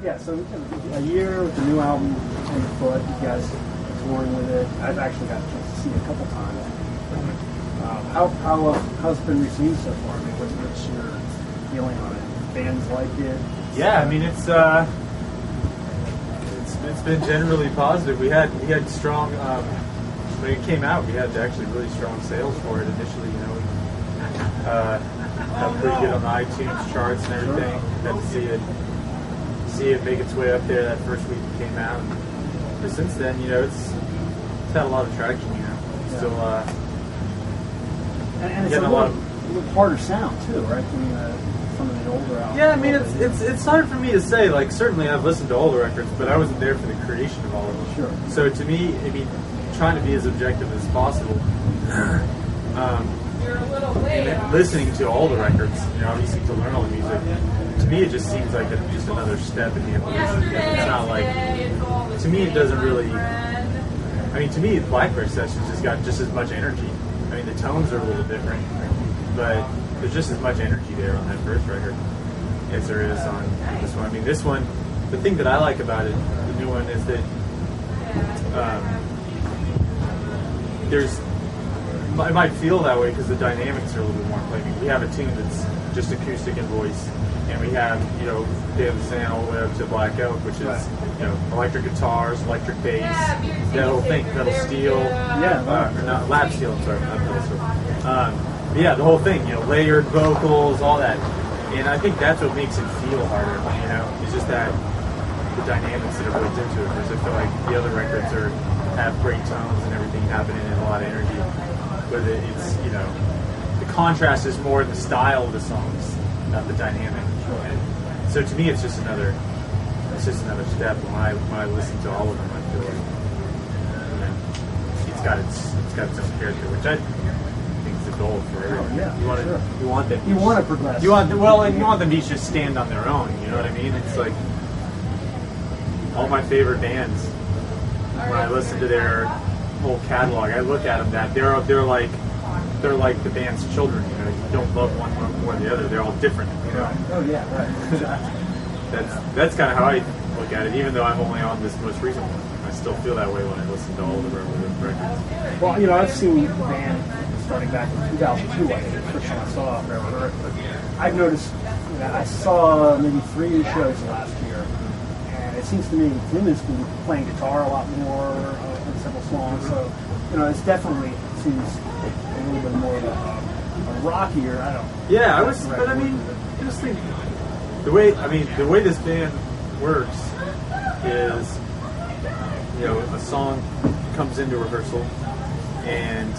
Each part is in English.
Yeah, so a year with the new album on the foot, you guys are touring with it. I've actually got a chance to see it a couple times. How's it been received so far? I mean, what's your feeling on it? Fans like it? Yeah, I mean it's been generally positive. We had strong when it came out. We had actually really strong sales for it initially. You know, got pretty good on the iTunes charts and everything. Got to see it make its way up there that first week it came out. But since then, you know, it's had a lot of traction. You know, still and it's a little harder sound too, right? I mean, some of the older albums. Yeah, I mean, it's hard for me to say. Like, certainly I've listened to all the records, but I wasn't there for the creation of all of them. Sure. So to me, I mean, trying to be as objective as possible. And listening to all the records, you know, obviously to learn all the music. To me, it just seems like just another step in the evolution. It's not like, to me, it doesn't really. I mean, to me, Blackbird Sessions just got just as much energy. I mean, the tones are a little different, but there's just as much energy there on that first record as there is on this one. I mean, this one, the thing that I like about it, the new one, is that it might feel that way because the dynamics are a little bit more played. I mean, we have a tune that's just acoustic and voice, and we have, you know, Day of the Sand all the way up to Black Elk, which is, you know, electric guitars, electric bass, that whole thing, pedal steel, or not lap steel, I'm sorry, not pedal steel. Yeah, the whole thing, you know, layered vocals, all that, and I think that's what makes it feel harder. You know, it's just that the dynamics that are built into it. Whereas I feel like the other records have great tones and everything happening and a lot of energy, but it's, you know, the contrast is more the style of the songs, not the dynamic. And so to me, it's just another step. When I listen to all of them, I feel like, you know, it's got its own character, which I think is the goal for everyone. Yeah, you want to progress. You want them to each just stand on their own. You know what I mean? It's like all my favorite bands. When I listen to their whole catalog, I look at them that they're like the band's children. You know, you don't love one more than the other. They're all different. You know. Oh yeah, right. That's kind of how I look at it. Even though I'm only on this most recent one, I still feel that way when I listen to all the records. Well, you know, I've seen the band starting back in 2002. I think the first time I saw Rare on Earth. But I've noticed that I saw maybe 3 shows last year, and it seems to me Tim has been playing guitar a lot more on several songs. So, you know, it's definitely seems a little bit more of a rockier. I don't. Yeah, I was, but I mean, I just think the way this band works is, you know, a song comes into rehearsal, and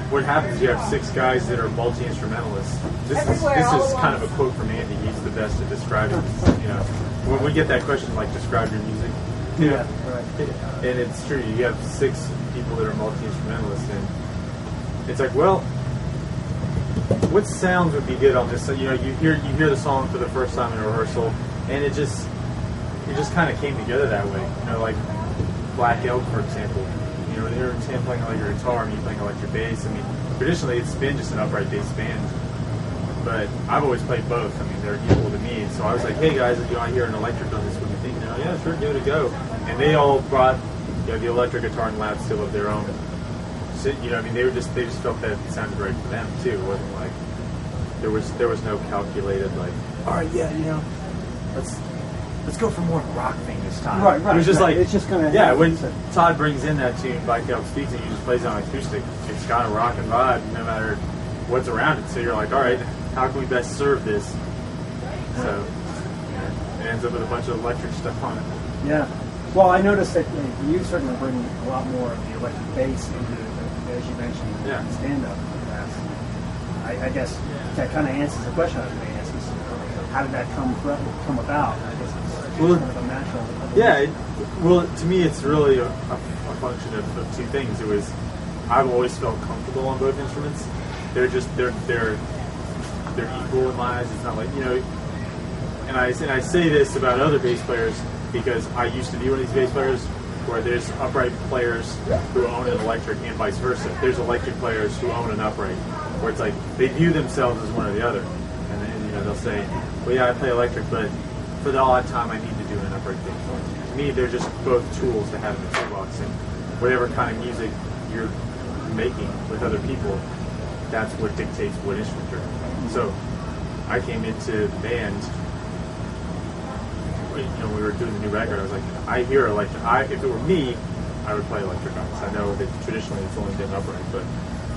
what happens is you have 6 guys that are multi-instrumentalists. This is kind of a quote from Andy. He's the best at describing, you know, when we get that question, like, describe your music. Yeah, right. And it's true. You have 6 people that are multi-instrumentalists, and it's like, well, what sounds would be good on this? So, you know, you hear the song for the first time in a rehearsal, and it just kind of came together that way. You know, like Black Elk, for example. You know, they're Tim playing electric guitar, me playing electric bass. I mean, traditionally it's been just an upright bass band, but I've always played both. I mean, they're equal to me. So I was like, hey guys, if you want to hear an electric on this, what do you think? You know, yeah, sure, give it a go. And they all brought, you know, the electric guitar and lap steel of their own. So, you know, I mean, they just felt that it sounded right for them too. It wasn't like there was no calculated, like, all right, yeah, you know, let's go for more rock thing this time. Right. It was just like, it's just kind of, yeah, when Todd brings in that tune, Black Elk Speaks, and he just plays it on acoustic, it's got a rock and vibe no matter what's around it. So you're like, all right, how can we best serve this? So it ends up with a bunch of electric stuff on it. Yeah. Well, I noticed that you certainly bring a lot more of the electric bass into, as you mentioned, stand-up. I guess that kind of answers the question I was going to ask. Is how did that come about? I guess it's kind of a natural. Yeah. Well, to me, it's really a function of 2 things. It was, I've always felt comfortable on both instruments. They're equal in my eyes. It's not like, you know. And I say this about other bass players because I used to be one of these bass players where there's upright players who own an electric and vice versa. There's electric players who own an upright, where it's like they view themselves as one or the other. And then, you know, they'll say, well, yeah, I play electric, but for the odd time I need to do an upright bass drum. To me, they're just both tools to have in the toolbox, and whatever kind of music you're making with other people, that's what dictates what instrument you're playing. So I came into the band, we were doing the new record, I was like, I hear electric. If it were me, I would play electric on this. I know that traditionally it's only been upright, but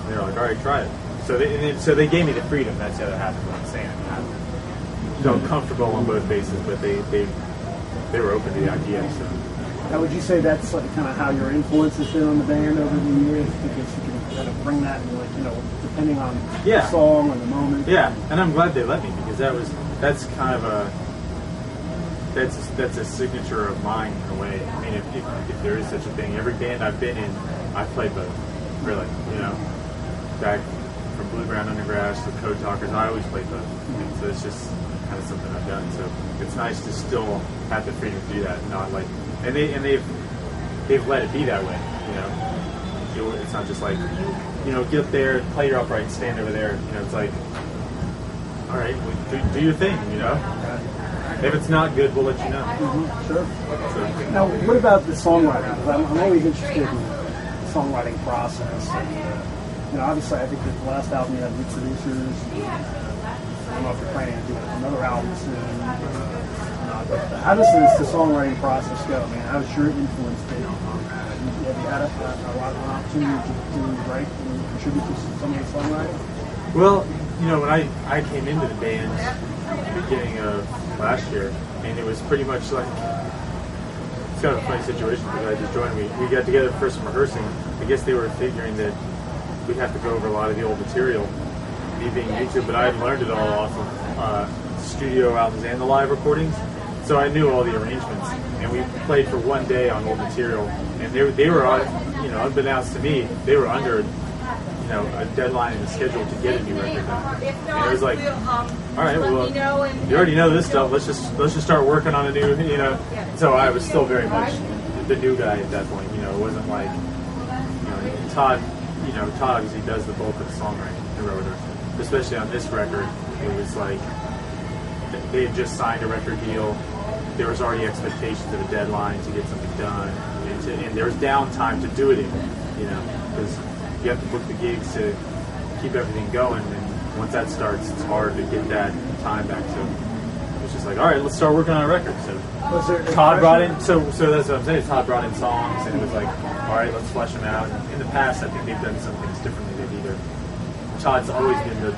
they were like, all right, try it. So they gave me the freedom. That's the other half of what I'm saying. I'm comfortable on both bases, but they were open to the idea. So. Now, would you say that's like kind of how your influence has been on the band over the years? Because you can kind of bring that, depending on the song or the moment. Yeah, and I'm glad they let me, because that's kind of that's a signature of mine in a way. I mean, if there is such a thing, every band I've been in, I've played both. Really, back from Blue Brown Undergrass to Code Talkers, I always played both. And so it's just kind of something I've done. So it's nice to still have the freedom to do that, not like, and they've let it be that way. It's not just like, get up there, play your upright, stand over there. It's like, all right, well, do your thing. If it's not good, we'll let you know. Mm-hmm, sure. So, now, what about the songwriting? Because I'm always interested in the songwriting process. And, obviously, I think that the last album you had new producers. I don't know if you're planning on doing another album soon. But how does the songwriting process go? I mean, how does your influence been on that? Have you had a lot of an opportunity to write and contribute to some of the songwriting? Well, when I came into the band at the beginning of last year, and it was pretty much like, it's kind of a funny situation because I just joined. We got together for some rehearsing. I guess they were figuring that we'd have to go over a lot of the old material, me being new to it, but I had learned it all off of studio albums and the live recordings, so I knew all the arrangements. And we played for one day on old material, and they were on, unbeknownst to me, they were under a deadline in the schedule to get a new record done. And it was like, all right, well, you already know this stuff. Let's just start working on a new, So I was still very much the new guy at that point. It wasn't like, Todd obviously does the bulk of the songwriting, the wrote it. Especially on this record, it was like they had just signed a record deal. There was already expectations of a deadline to get something done, and there was downtime to do it in, because you have to book the gigs to keep everything going, and once that starts, it's hard to get that time back. So it's just like, all right, let's start working on a record. So Todd brought in, so that's what I'm saying. Todd brought in songs, and it was like, all right, let's flesh them out. And in the past, I think they've done some things differently. Todd's always been the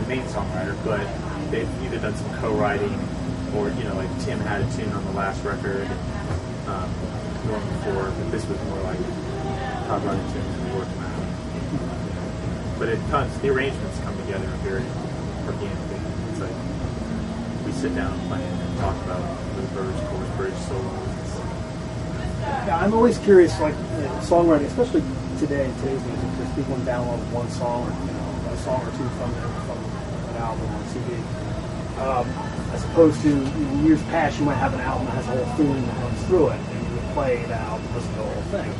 main songwriter, but they've either done some co-writing, or like Tim had a tune on the last record, the one before, but this was more like Todd brought in tunes and worked them out. But the arrangements come together very organically. It's like we sit down and plan and talk about the verse, chorus, bridge, solos. Yeah, I'm always curious, like songwriting, especially today's music, because people can download one song or a song or two from an album or a CD. As opposed to years past, you might have an album that has a whole theme that runs through it, and you would play that album, listen to the whole thing,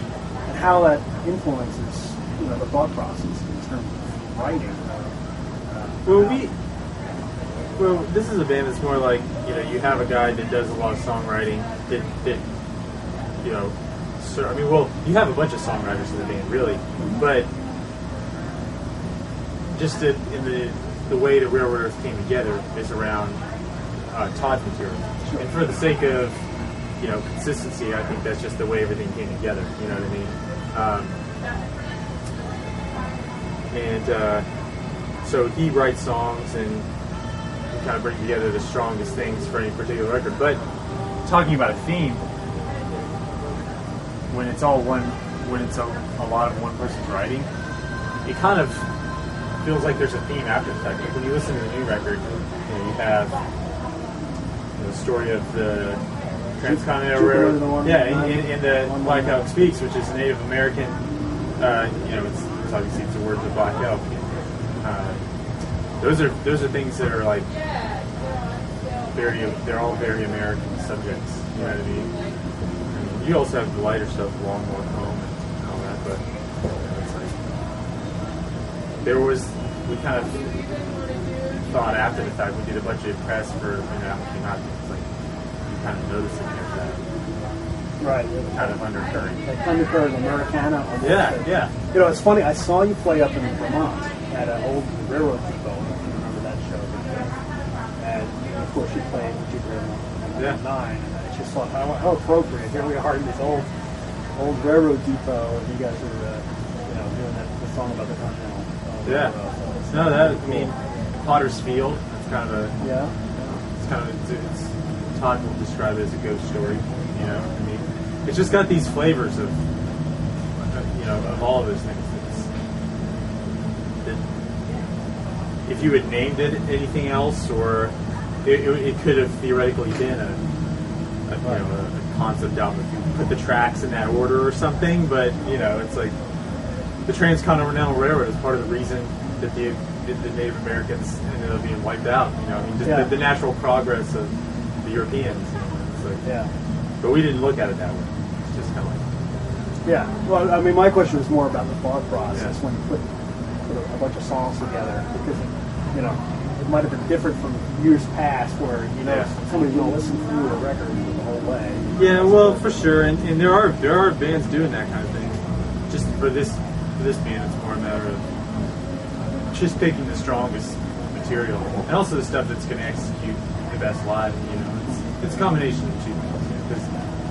and how that influences the thought process in terms of writing. Well, this is a band that's more like you have a guy that does a lot of songwriting that you have a bunch of songwriters in the band, really, but just in the way that Railroad Earth came together is around Todd's material. Sure. And for the sake of consistency, I think that's just the way everything came together. You know what I mean? So he writes songs and we kind of bring together the strongest things for any particular record. But talking about a theme, when it's a lot of one person's writing, it kind of feels like there's a theme after the fact. Like when you listen to the new record, you have the story of the Transcontinental Railroad, in the Black Elk Speaks, which is a Native American. It's obviously it's the words of Black Elk. Those are things that are like they're all very American subjects. You know what I mean? You also have the lighter stuff, Long Walk Home and all that, but it's like we kind of thought after the fact. We did a bunch of press for when the album came out. It's like you kind of noticing there's that Right. kind of undercurrent. Like undercurrent Americana. Yeah. You know, it's funny. I saw you play up in Vermont at an old railroad depot. I don't know if you remember that show. And of course, you played with Jupiter in 9. And I just thought, how appropriate. Here we are in this old railroad depot, and you guys are, doing the song about the Continental. Yeah. So No, that cool. I mean, Potter's Field. It's kind of a. Yeah. It's kind of it's Todd will describe it as a ghost story. You know, I mean, it's just got these flavors of of all of those things. If you had named it anything else, or it could have theoretically been a concept album if you put the tracks in that order or something. But it's like the Transcontinental Railroad is part of the reason that the Native Americans ended up being wiped out. Just the natural progress of the Europeans. It's like, but we didn't look at it that way. It's just kind of like. Yeah. Well, I mean, my question was more about the thought process when you put a bunch of songs together, because it might have been different from years past where somebody's going to listen through a record the whole way. Yeah, well, for sure, and there are bands doing that kind of thing. Just for this band, it's more a matter of just picking the strongest material, and also the stuff that's going to execute the best live. It's a combination of two. Because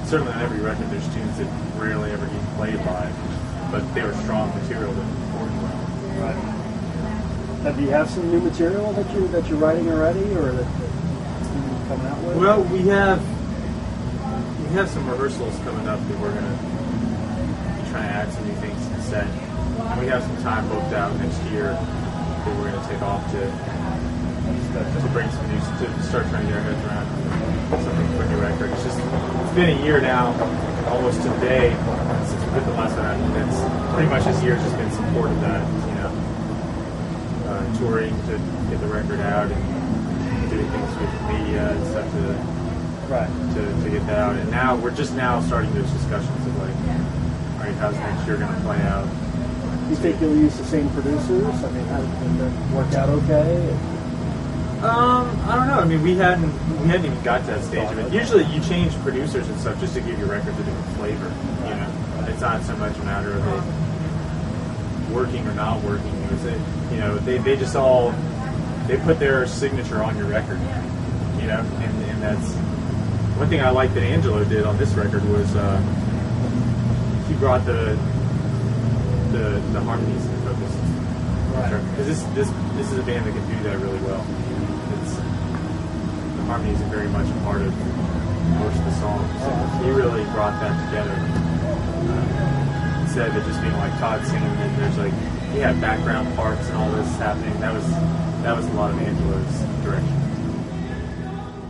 certainly on every record, there's tunes that rarely ever get played live, but they were strong material that performed well. Right. Now, do you have some new material that you're writing already, or that you're coming out with? Well, we have some rehearsals coming up that we're going to be trying to add some new things to the set. And we have some time booked out next year that we're going to take off to bring some news, to start trying to get our heads around something for a new record. It's been a year now, almost to the day, since we put the last one out. And it's pretty much this year has just been support of that, touring to get the record out and doing things with media and stuff to get that out. And now we're just now starting those discussions of like, all right, how's next year going to play out? You think you'll use the same producers? I mean, how did that work out okay? I don't know. I mean, we hadn't even got to that stage of it. Usually, you change producers and stuff just to give your records a different flavor. It's not so much a matter of it working or not working. They just they put their signature on your record. And that's one thing I like that Angelo did on this record was he brought the harmonies into focus. Because this is a band that can do that really well. The harmonies are very much a part of most of the songs. He really brought that together. Instead of it just being like Todd singing, and there's like background parts and all this happening. That was a lot of Angelo's direction.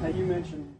Now you mentioned